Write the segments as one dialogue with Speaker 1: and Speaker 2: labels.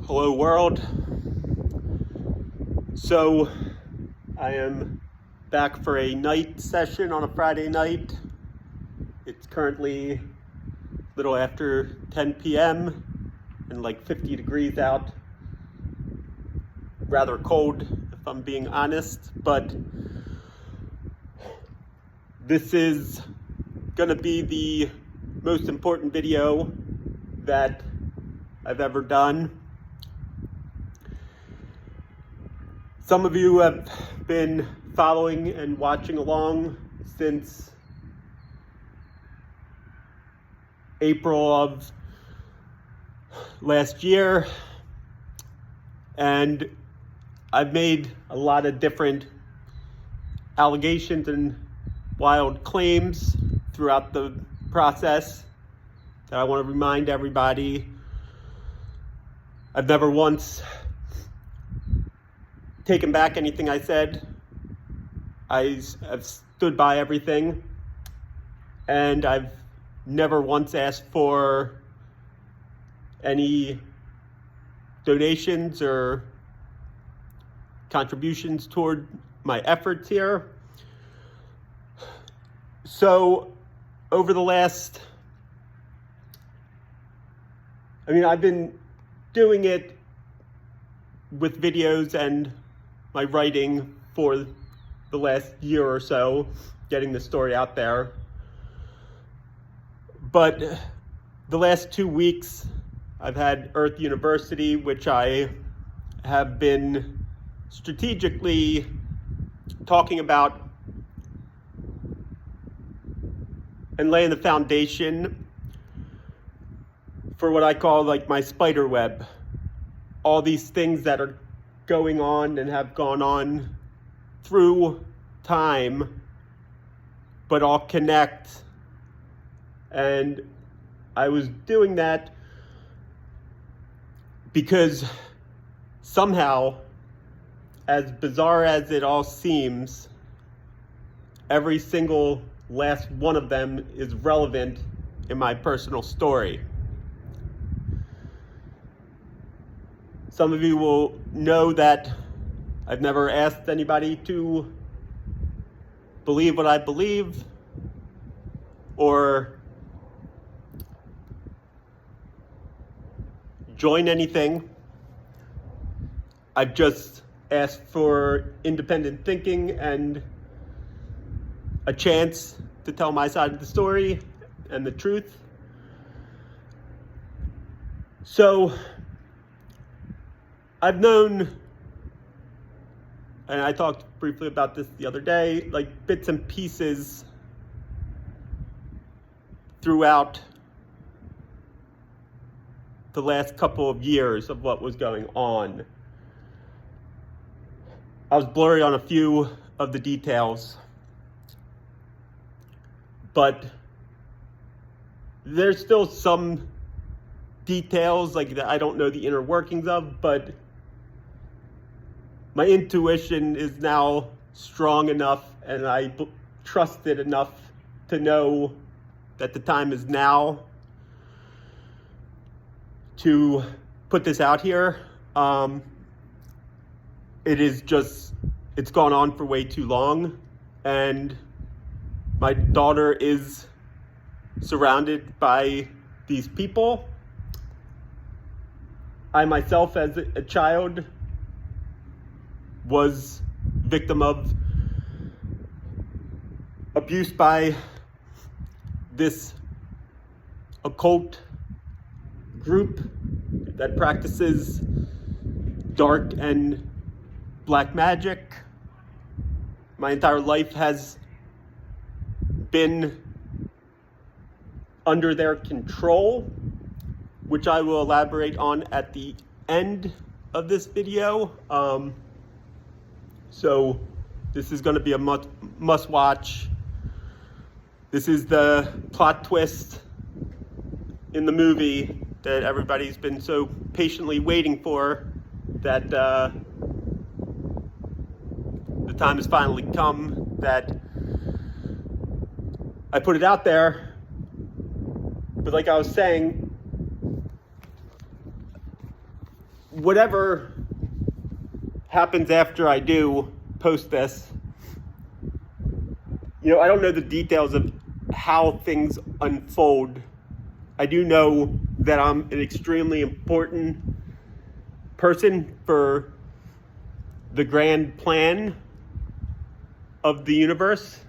Speaker 1: Hello world. So I am back for a night session on a Friday night. It's currently a little after 10 p.m. and like 50 degrees out. Rather cold if I'm being honest, but this is gonna be the most important video that I've ever done. Some of you have been following and watching along since April of last year, and I've made a lot of different allegations and wild claims throughout the process that I want to remind everybody I've never once taken back anything I said. I've stood by everything, and I've never once asked for any donations or contributions toward my efforts here. So over the last, I've been doing it with videos and my writing for the last year or so, getting the story out there. But the last 2 weeks, I've had Earth University, which I have been strategically talking about and laying the foundation for what I call like my spider web. All these things that are going on and have gone on through time, but all connect. And I was doing that because somehow, as bizarre as it all seems, every single last one of them is relevant in my personal story. Some of you will know that I've never asked anybody to believe what I believe or join anything. I've just asked for independent thinking and a chance to tell my side of the story and the truth. So I've known, and I talked briefly about this the other day, like bits and pieces throughout the last couple of years of what was going on. I was blurry on a few of the details, but there's still some details like that I don't know the inner workings of, but my intuition is now strong enough, and I trust it enough to know that the time is now to put this out here. It's gone on for way too long, and my daughter is surrounded by these people. I myself, as a child, was victim of abuse by this occult group that practices dark and black magic. My entire life has been under their control, which I will elaborate on at the end of this video. So this is going to be a must watch. This is the plot twist in the movie that everybody's been so patiently waiting for, that the time has finally come that I put it out there. But like I was saying, whatever happens after I do post this, I don't know the details of how things unfold. I do know that I'm an extremely important person for the grand plan of the universe.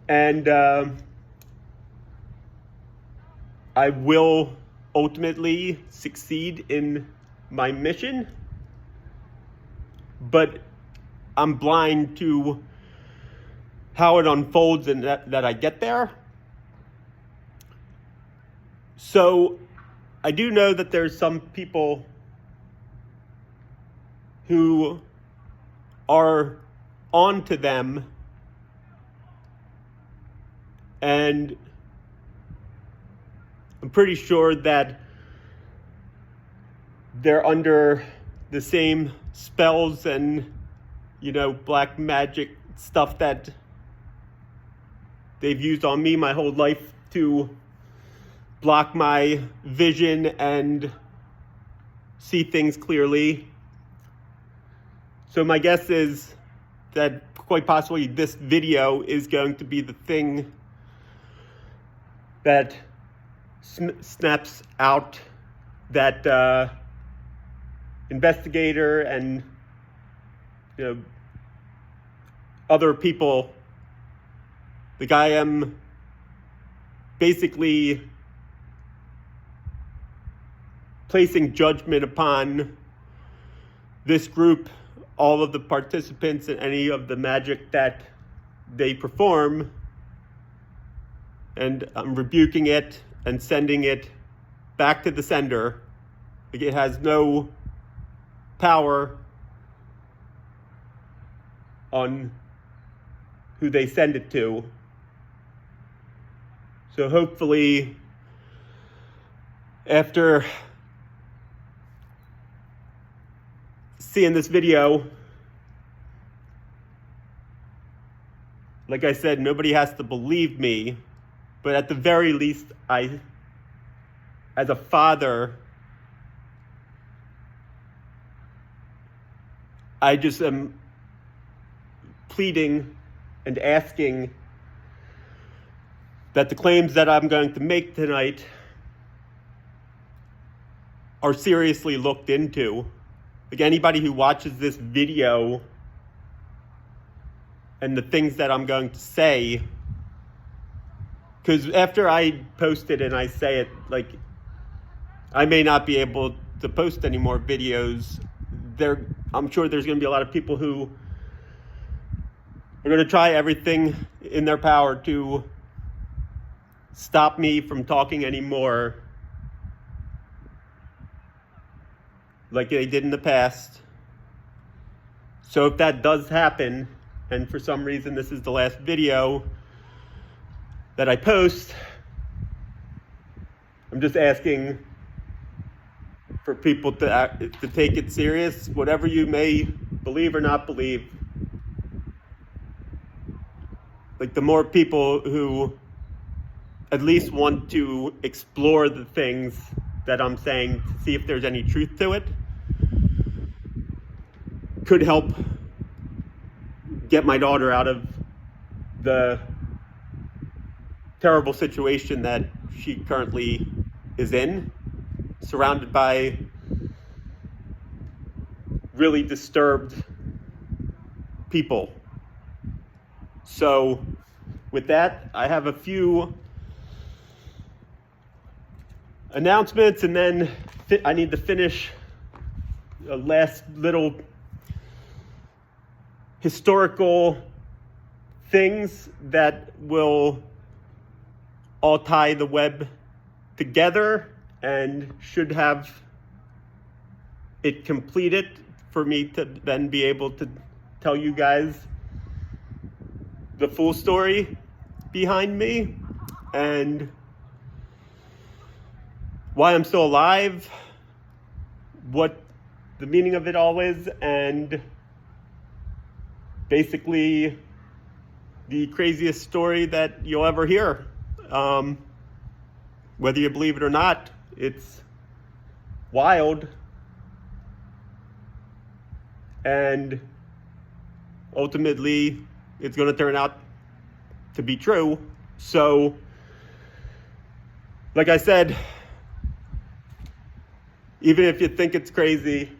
Speaker 1: And I will ultimately succeed in my mission, but I'm blind to how it unfolds and that I get there. So I do know that there's some people who are on to them, and I'm pretty sure that they're under the same spells and, black magic stuff that they've used on me my whole life to block my vision and see things clearly. So my guess is that quite possibly this video is going to be the thing that snaps out that investigator and other people. The guy am basically placing judgment upon this group, all of the participants, and any of the magic that they perform, and I'm rebuking it and sending it back to the sender. It has no power on who they send it to. So hopefully, after seeing this video, like I said, nobody has to believe me, but at the very least, I, as a father, I just am pleading and asking that the claims that I'm going to make tonight are seriously looked into. Like, anybody who watches this video and the things that I'm going to say, because after I post it and I say it, I may not be able to post any more videos. I'm sure there's going to be a lot of people who are going to try everything in their power to stop me from talking anymore, like they did in the past. So if that does happen, and for some reason this is the last video that I post, I'm just asking for people to take it serious, whatever you may believe or not believe. The more people who at least want to explore the things that I'm saying to see if there's any truth to it could help get my daughter out of the terrible situation that she currently is in, surrounded by really disturbed people. So with that, I have a few announcements, and then I need to finish a last little historical things that will all tie the web together and should have it completed for me to then be able to tell you guys the full story behind me and why I'm still alive, what the meaning of it all is, and basically the craziest story that you'll ever hear. Whether you believe it or not, it's wild, and ultimately it's going to turn out to be true. So, like I said, even if you think it's crazy,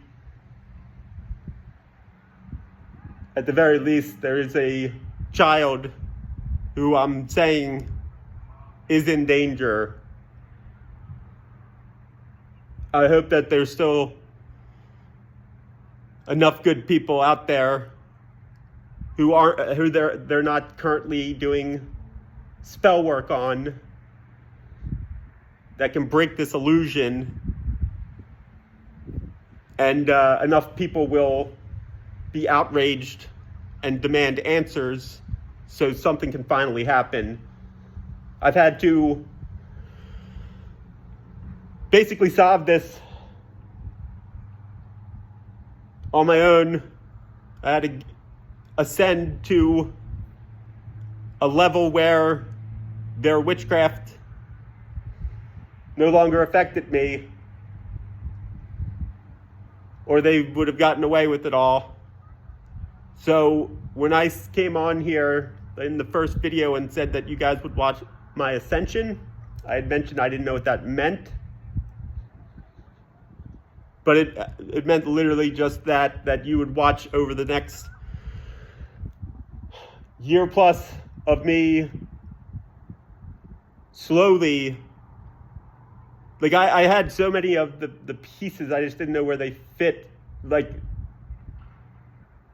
Speaker 1: at the very least, there is a child who I'm saying is in danger. I hope that there's still enough good people out there who they're not currently doing spell work on that can break this illusion, and enough people will be outraged and demand answers so something can finally happen. I've had to basically solve this on my own. I had to ascend to a level where their witchcraft no longer affected me, or they would have gotten away with it all. So when I came on here in the first video and said that you guys would watch my ascension, I had mentioned I didn't know what that meant. But it meant literally just that you would watch over the next year plus of me slowly. Like I had so many of the pieces, I just didn't know where they fit. Like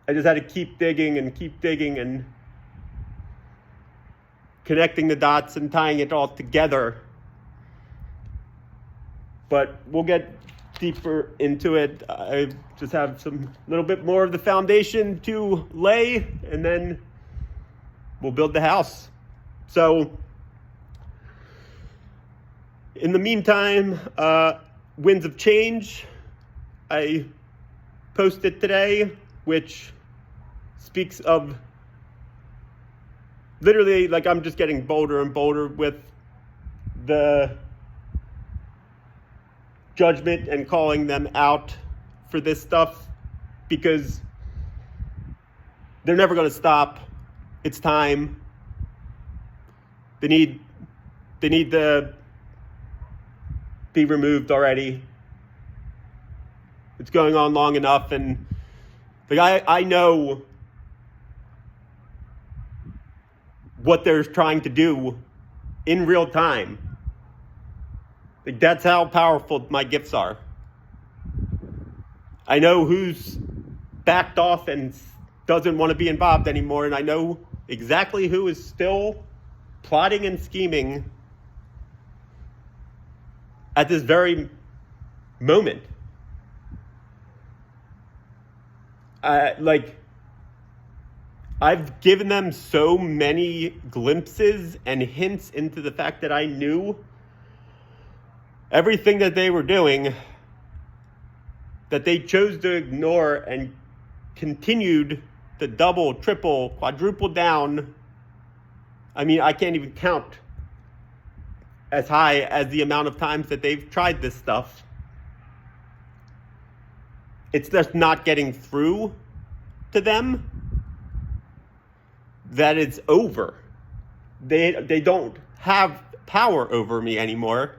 Speaker 1: I just had to keep digging and connecting the dots and tying it all together. But we'll get deeper into it. I just have some little bit more of the foundation to lay, and then we'll build the house. So in the meantime, Winds of Change, I posted today, which speaks of literally, like, I'm just getting bolder and bolder with the judgment and calling them out for this stuff, because they're never going to stop. It's time. They need to be removed already. It's going on long enough, and like I know what they're trying to do in real time. Like, that's how powerful my gifts are. I know who's backed off and doesn't want to be involved anymore, and I know exactly who is still plotting and scheming at this very moment. I've given them so many glimpses and hints into the fact that I knew everything that they were doing, that they chose to ignore and continued to double, triple, quadruple down. I mean, I can't even count as high as the amount of times that they've tried this stuff. It's just not getting through to them that it's over. They don't have power over me anymore.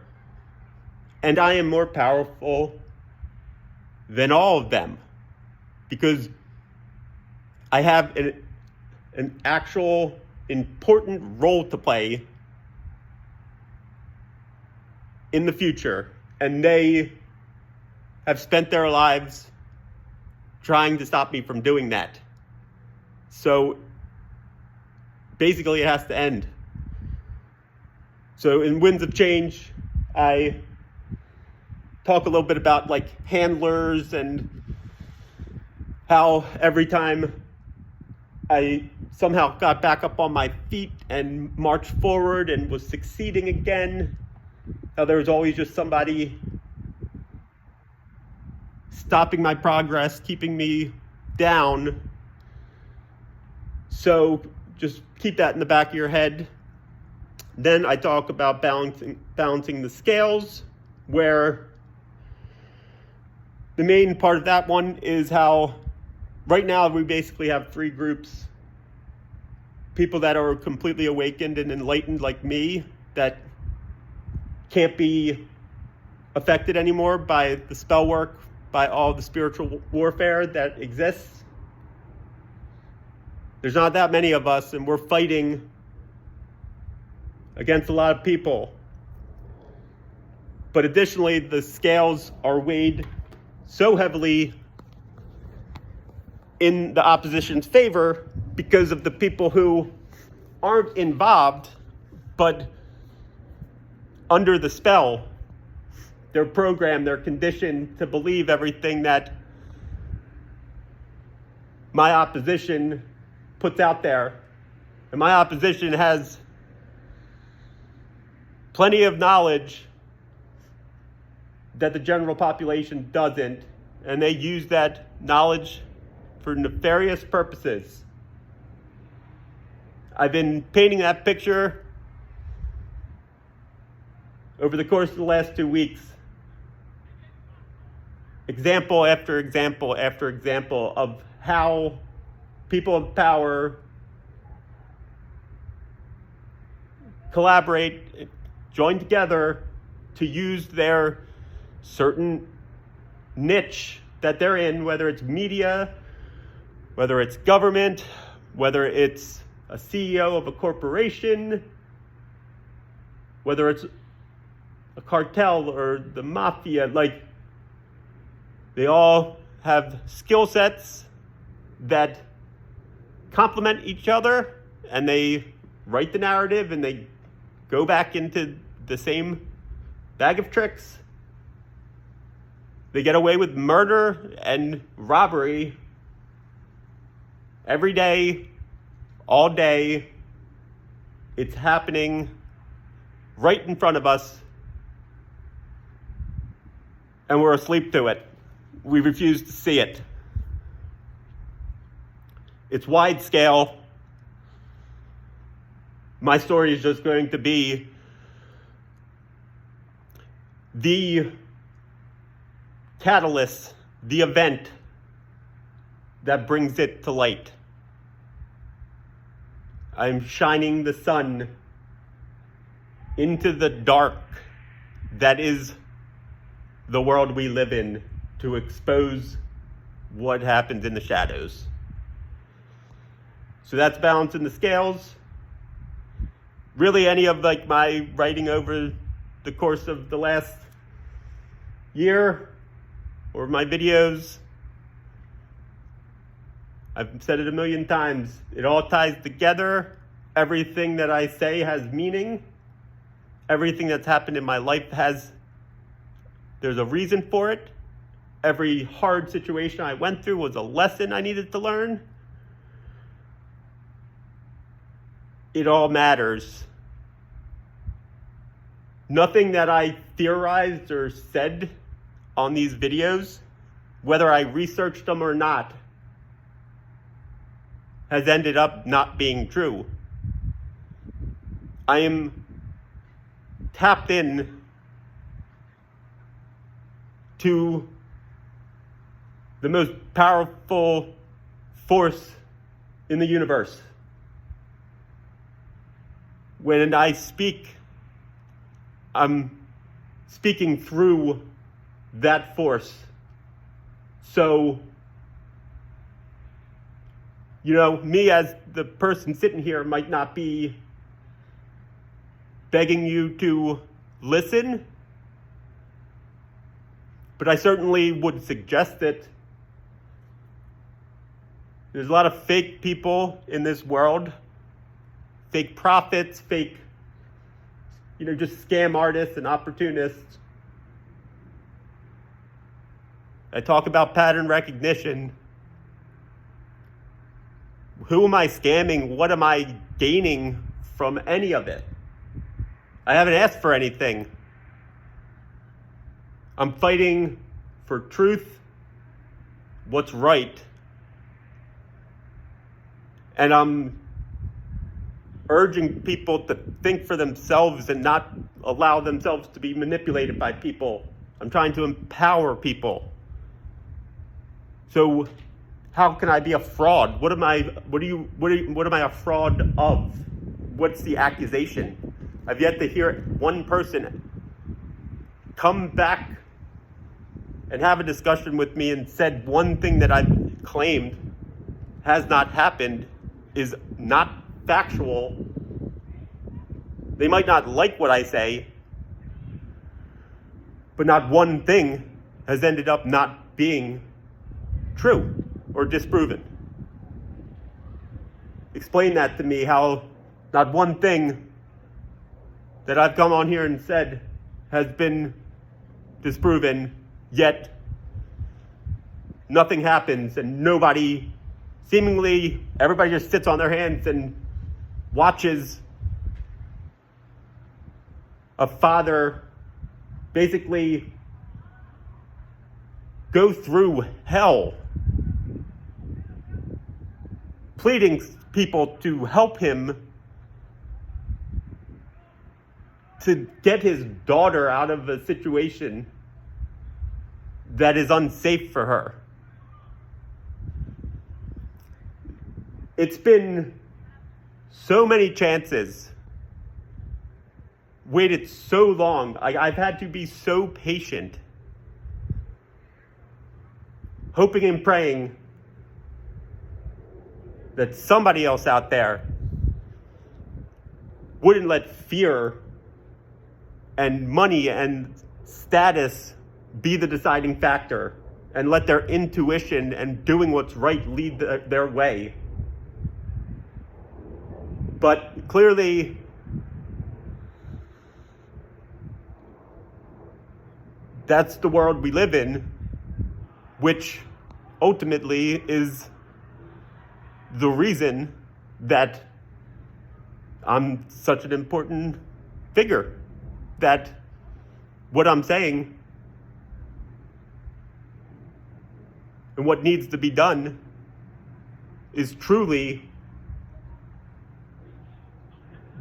Speaker 1: And I am more powerful than all of them, because I have an actual important role to play in the future. And they have spent their lives trying to stop me from doing that. So basically it has to end. So in Winds of Change, I talk a little bit about like handlers and how every time I somehow got back up on my feet and marched forward and was succeeding again, how there was always just somebody stopping my progress, keeping me down. So just keep that in the back of your head. Then I talk about balancing the scales, where the main part of that one is how right now we basically have three groups. People that are completely awakened and enlightened like me that can't be affected anymore by the spell work, by all the spiritual warfare that exists. There's not that many of us, and we're fighting against a lot of people. But additionally, the scales are weighed so heavily in the opposition's favor because of the people who aren't involved, but under the spell. They're programmed, they're conditioned to believe everything that my opposition puts out there. And my opposition has plenty of knowledge that the general population doesn't, and they use that knowledge for nefarious purposes. I've been painting that picture over the course of the last 2 weeks. Example after example after example of how people of power collaborate, join together to use their certain niche that they're in, whether it's media, whether it's government, whether it's a CEO of a corporation, whether it's a cartel or the mafia. Like, they all have skill sets that complement each other, and they write the narrative and they go back into the same bag of tricks. They get away with murder and robbery every day, all day. It's happening right in front of us, and we're asleep to it. We refuse to see it. It's wide scale. My story is just going to be the catalyst, the event that brings it to light. I'm shining the sun into the dark that is the world we live in, to expose what happens in the shadows. So that's balancing the scales. Really, any of my writing over the course of the last year, or my videos, I've said it a million times, it all ties together. Everything that I say has meaning. Everything that's happened in my life there's a reason for it. Every hard situation I went through was a lesson I needed to learn. It all matters. Nothing that I theorized or said on these videos, whether I researched them or not, has ended up not being true. I am tapped in to the most powerful force in the universe. When I speak, I'm speaking through that force. So, me as the person sitting here might not be begging you to listen, but I certainly would suggest it. There's a lot of fake people in this world, fake prophets, fake, just scam artists and opportunists. I talk about pattern recognition. Who am I scamming? What am I gaining from any of it? I haven't asked for anything. I'm fighting for truth, what's right. And I'm urging people to think for themselves and not allow themselves to be manipulated by people. I'm trying to empower people. So how can I be a fraud? What am I a fraud of? What's the accusation? I've yet to hear one person come back and have a discussion with me and said one thing that I've claimed has not happened, is not factual. They might not like what I say, but not one thing has ended up not being true or disproven. Explain that to me, how not one thing that I've come on here and said has been disproven, yet nothing happens and seemingly everybody just sits on their hands and watches a father basically go through hell, pleading people to help him to get his daughter out of a situation that is unsafe for her. It's been so many chances, waited so long. I've had to be so patient, hoping and praying that somebody else out there wouldn't let fear and money and status be the deciding factor, and let their intuition and doing what's right lead their way. But clearly, that's the world we live in, which ultimately is the reason that I'm such an important figure, that what I'm saying and what needs to be done is truly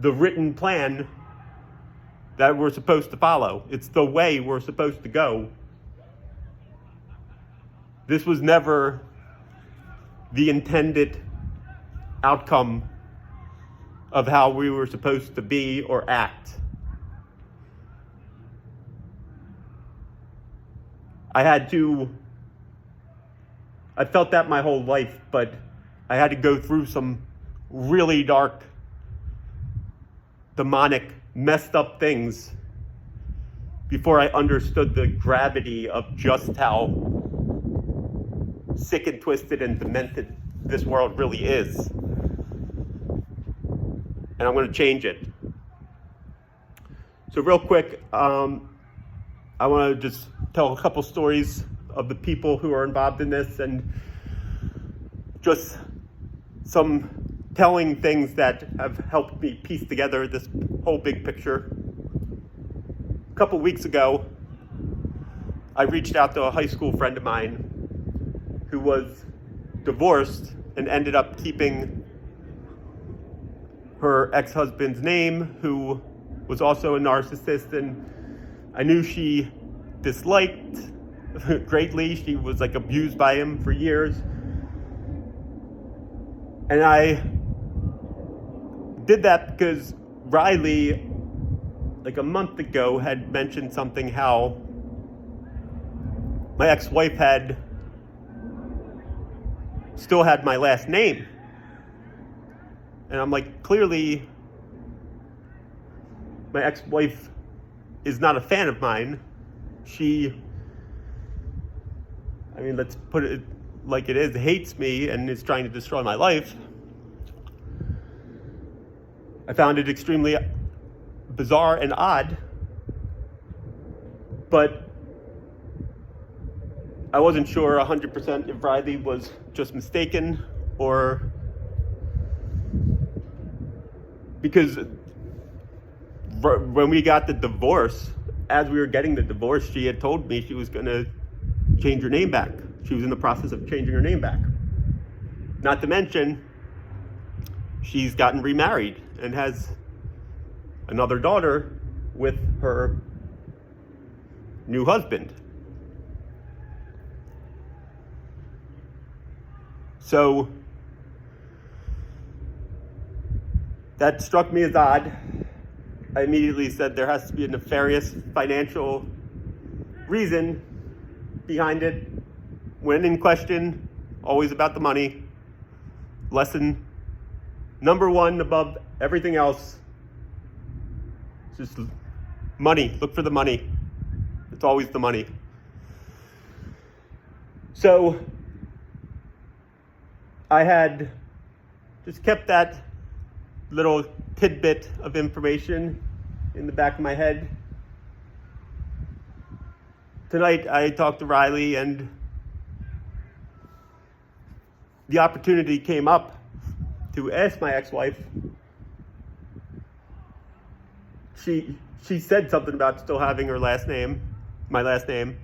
Speaker 1: the written plan that we're supposed to follow. It's the way we're supposed to go. This was never the intended outcome of how we were supposed to be or act. I felt that my whole life, but I had to go through some really dark, demonic, messed up things before I understood the gravity of just how sick and twisted and demented this world really is. And I'm going to change it. So real quick, I want to just tell a couple stories of the people who are involved in this, and just some telling things that have helped me piece together this whole big picture. A couple weeks ago, I reached out to a high school friend of mine who was divorced and ended up keeping her ex-husband's name, who was also a narcissist, and I knew she disliked greatly. She was abused by him for years. And I did that because Riley, a month ago, had mentioned something, how my ex-wife still had my last name. And I'm clearly my ex-wife is not a fan of mine. Let's put it like it is, hates me and is trying to destroy my life. I found it extremely bizarre and odd, but I wasn't sure 100% if Riley was just mistaken, or because when we got the divorce, as we were getting the divorce, she had told me she was going to change her name back. She was in the process of changing her name back. Not to mention, she's gotten remarried and has another daughter with her new husband. So that struck me as odd. I immediately said there has to be a nefarious financial reason behind it. When in question, always about the money. Lesson number one above everything else, just money. Look for the money. It's always the money. So I had just kept that little tidbit of information in the back of my head. Tonight I talked to Riley, and the opportunity came up to ask my ex-wife. She said something about still having her last name, my last name.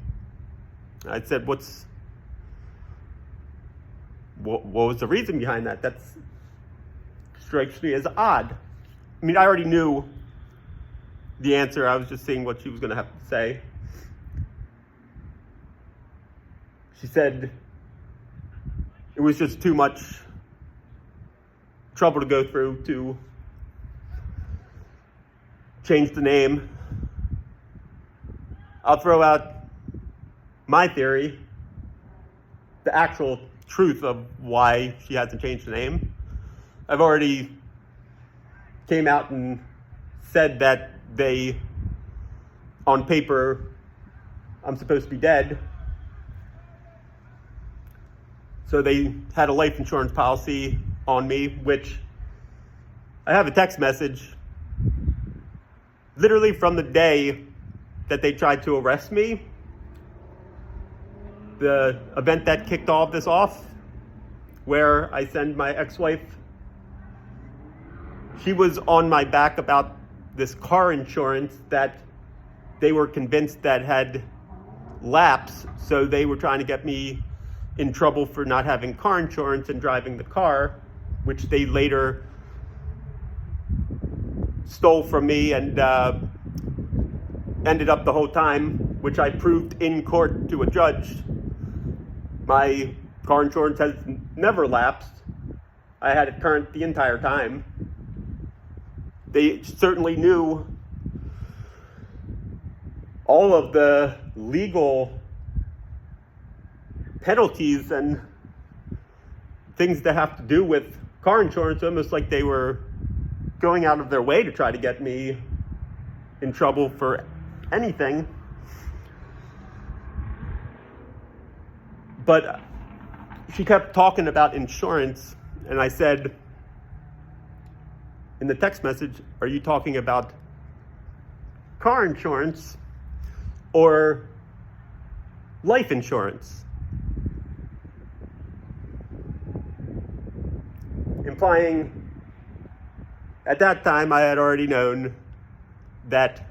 Speaker 1: I said, what was the reason behind that? That strikes me as odd. I mean, I already knew the answer. I was just seeing what she was going to have to say. She said it was just too much trouble to go through to change the name. I'll throw out my theory, the actual truth of why she hasn't changed the name. I've already came out and said that on paper, I'm supposed to be dead. So they had a life insurance policy on me, which I have a text message literally from the day that they tried to arrest me. The event that kicked all of this off, where I send my ex-wife, she was on my back about this car insurance that they were convinced that had lapsed, so they were trying to get me in trouble for not having car insurance and driving the car, which they later stole from me and ended up the whole time, which I proved in court to a judge. My car insurance has never lapsed. I had it current the entire time. They certainly knew all of the legal penalties and things that have to do with car insurance, almost like they were going out of their way to try to get me in trouble for anything. But she kept talking about insurance, and I said in the text message, are you talking about car insurance or life insurance? Implying at that time I had already known that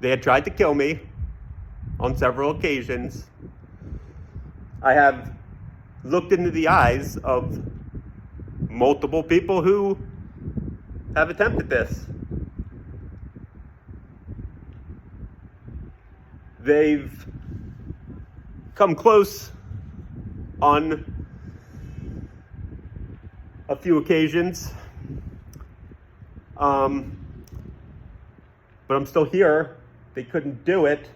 Speaker 1: they had tried to kill me on several occasions. I have looked into the eyes of multiple people who have attempted this. They've come close on a few occasions, but I'm still here. They couldn't do it.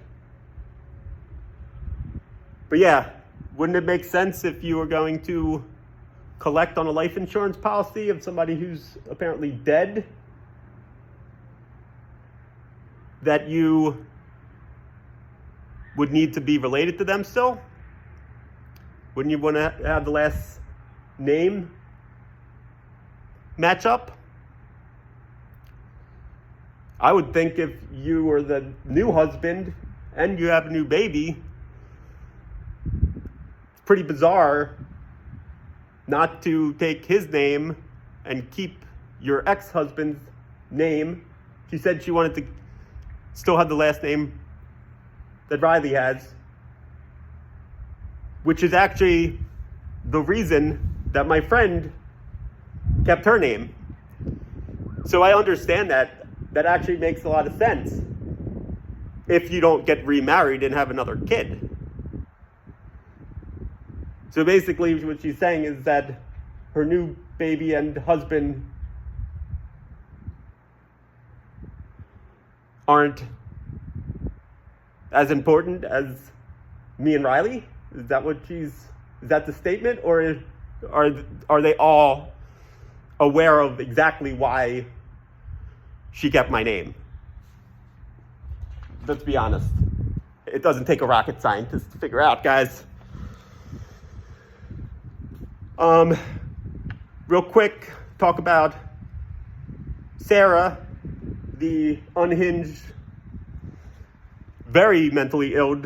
Speaker 1: But yeah, wouldn't it make sense if you were going to collect on a life insurance policy of somebody who's apparently dead, that you would need to be related to them still? Wouldn't you want to have the last name match up? I would think if you were the new husband and you have a new baby, it's pretty bizarre not to take his name and keep your ex-husband's name. She said she wanted to still have the last name that Riley has, which is actually the reason that my friend kept her name. So I understand that. That actually makes a lot of sense if you don't get remarried and have another kid. So basically what she's saying is that her new baby and husband aren't as important as me and Riley? Is that the statement? Or are they all aware of exactly why she kept my name? Let's be honest. It doesn't take a rocket scientist to figure out, guys. Real quick, talk about Sarah, the unhinged, very mentally ill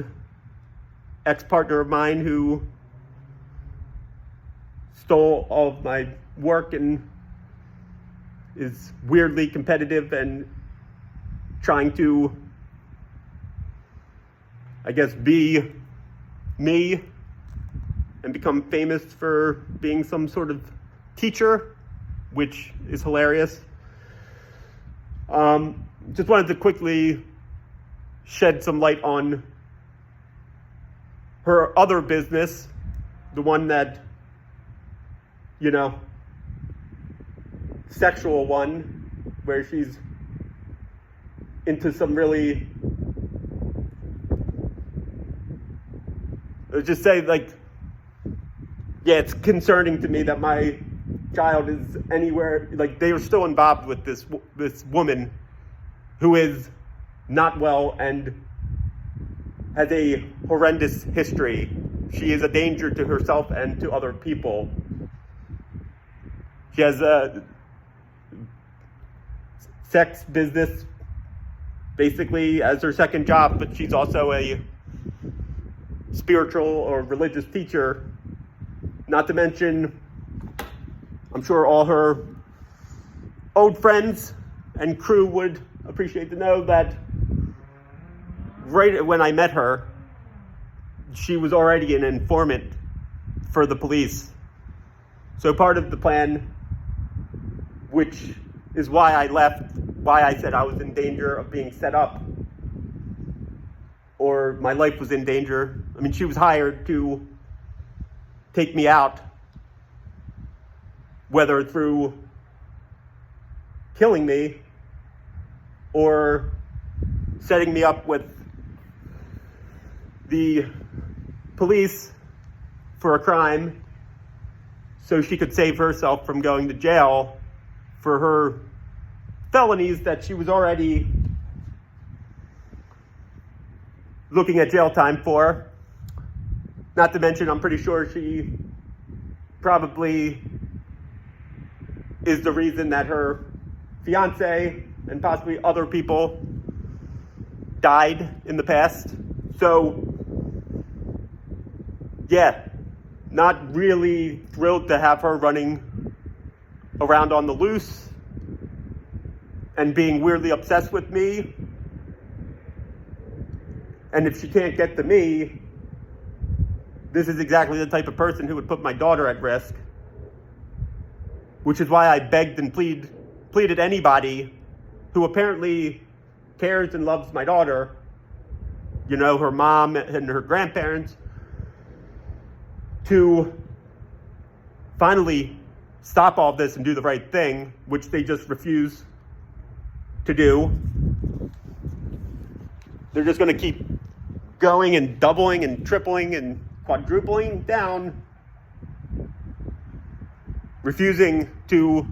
Speaker 1: ex-partner of mine who stole all of my work and is weirdly competitive and trying to, I guess, be me and become famous for being some sort of teacher, which is hilarious. Just wanted to quickly shed some light on her other business, the one that, sexual one, where she's into some really, let's just say, it's concerning to me that my child is anywhere, they are still involved with this woman who is not well and has a horrendous history. She is a danger to herself and to other people. She has a sex business basically as her second job, but she's also a spiritual or religious teacher. Not to mention, I'm sure all her old friends and crew would appreciate to know that right when I met her, she was already an informant for the police. So part of the plan, which is why I left, why I said I was in danger of being set up, or my life was in danger. I mean, she was hired to take me out, whether through killing me or setting me up with the police for a crime so she could save herself from going to jail for her felonies that she was already looking at jail time for. Not to mention, I'm pretty sure she probably is the reason that her fiance and possibly other people died in the past. So, not really thrilled to have her running around on the loose and being weirdly obsessed with me. And if she can't get to me, this is exactly the type of person who would put my daughter at risk, which is why I begged and pleaded anybody who apparently cares and loves my daughter, her mom and her grandparents, to finally stop all this and do the right thing, which they just refuse to do. They're just going to keep going and doubling and tripling and quadrupling down, refusing to,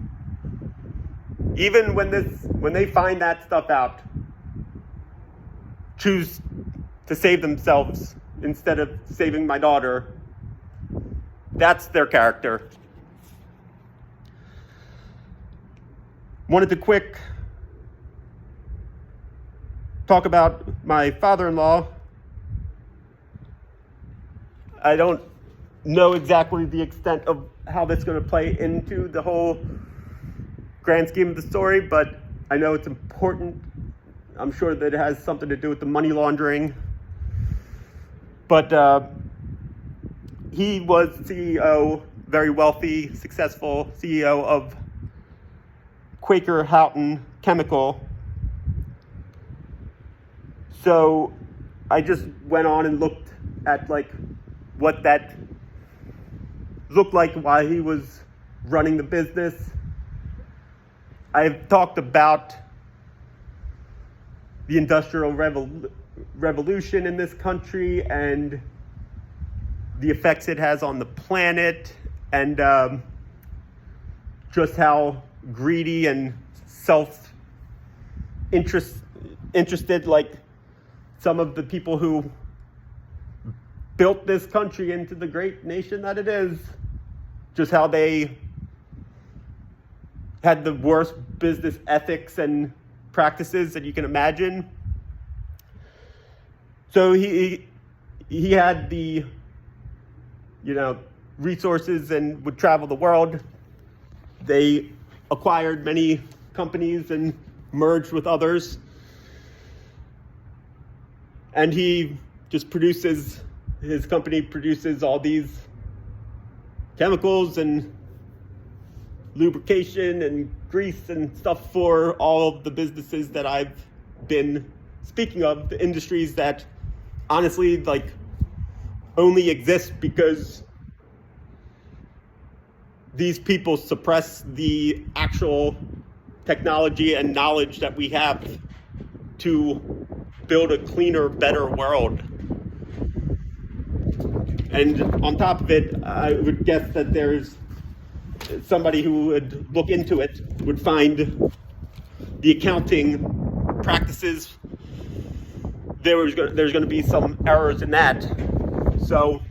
Speaker 1: even when they find that stuff out, choose to save themselves instead of saving my daughter. That's their character. Wanted to quick talk about my father-in-law. I don't know exactly the extent of how that's going to play into the whole grand scheme of the story, but I know it's important. I'm sure that it has something to do with the money laundering. But he was CEO, very wealthy, successful CEO of Quaker Houghton Chemical. So I just went on and looked at what that looked like while he was running the business. I've talked about the Industrial Revolution in this country and the effects it has on the planet, and just how greedy and self-interested, like some of the people who built this country into the great nation that it is, just how they had the worst business ethics and practices that you can imagine. So he had the, resources and would travel the world. They acquired many companies and merged with others. And his company produces all these chemicals and lubrication and grease and stuff for all of the businesses that I've been speaking of, the industries that honestly only exist because these people suppress the actual technology and knowledge that we have to build a cleaner, better world. And on top of it, I would guess that there's somebody who would look into it would find the accounting practices, there's going to be some errors in that. So